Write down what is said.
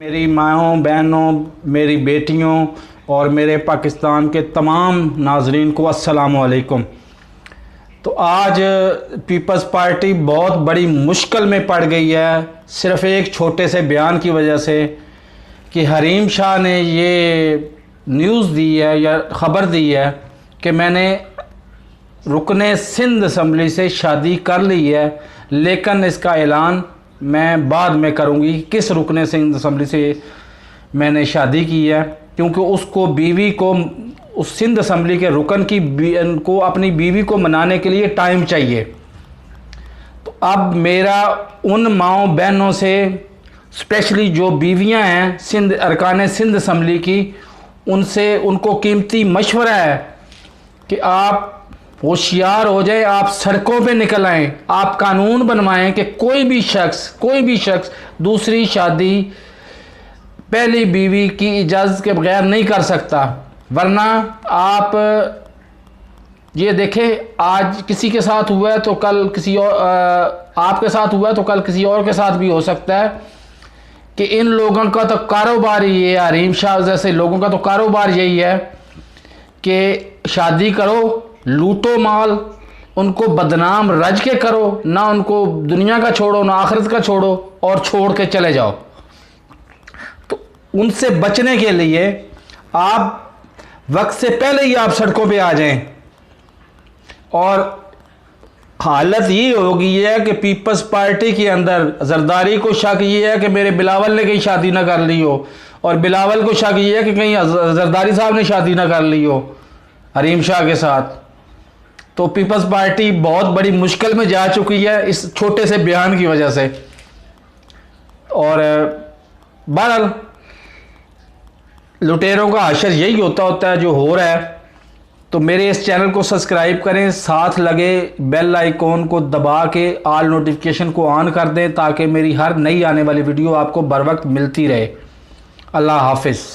मेरी माँओं बहनों, मेरी बेटियों और मेरे पाकिस्तान के तमाम नाजरीन को अस्सलाम वालेकुम। तो आज पीपल्स पार्टी बहुत बड़ी मुश्किल में पड़ गई है, सिर्फ़ एक छोटे से बयान की वजह से कि हरीम शाह ने ये न्यूज़ दी है या ख़बर दी है कि मैंने रुकने सिंध असम्बली से शादी कर ली है, लेकिन इसका ऐलान मैं बाद में करूंगी किस रुकने सिंध असम्बली से मैंने शादी की है, क्योंकि उसको बीवी को उस सिंध असम्बली के रुकन को अपनी बीवी को मनाने के लिए टाइम चाहिए। तो अब मेरा उन माँओं बहनों से, स्पेशली जो बीवियां हैं सिंध अरकान सिंध असम्बली की, उनसे उनको कीमती मशवरा है कि आप होशियार हो जाए, आप सड़कों पे निकल आएँ, आप कानून बनवाएं कि कोई भी शख्स दूसरी शादी पहली बीवी की इजाज़त के बगैर नहीं कर सकता। वरना आप ये देखें, आज किसी के साथ हुआ है तो कल किसी और आपके साथ हुआ है तो कल किसी और के साथ भी हो सकता है कि इन लोगों का तो कारोबार ही है, हरीम शाह जैसे लोगों का तो कारोबार यही है कि शादी करो, लूटो माल, उनको बदनाम रज के करो, ना उनको दुनिया का छोड़ो ना आखिरत का छोड़ो, और छोड़ के चले जाओ। तो उनसे बचने के लिए आप वक्त से पहले ही आप सड़कों पे आ जाएं। और हालत ये होगी है कि पीपल्स पार्टी के अंदर जरदारी को शक ये है कि मेरे बिलावल ने कहीं शादी ना कर ली हो, और बिलावल को शक ये है कि कहीं जरदारी साहब ने शादी ना कर ली हो हरीम शाह के साथ। तो पीपल्स पार्टी बहुत बड़ी मुश्किल में जा चुकी है इस छोटे से बयान की वजह से। और बहरहाल लुटेरों का हशर यही होता है जो हो रहा है। तो मेरे इस चैनल को सब्सक्राइब करें, साथ लगे बेल आइकॉन को दबा के ऑल नोटिफिकेशन को ऑन कर दें ताकि मेरी हर नई आने वाली वीडियो आपको बर वक्त मिलती रहे। अल्लाह हाफिज़।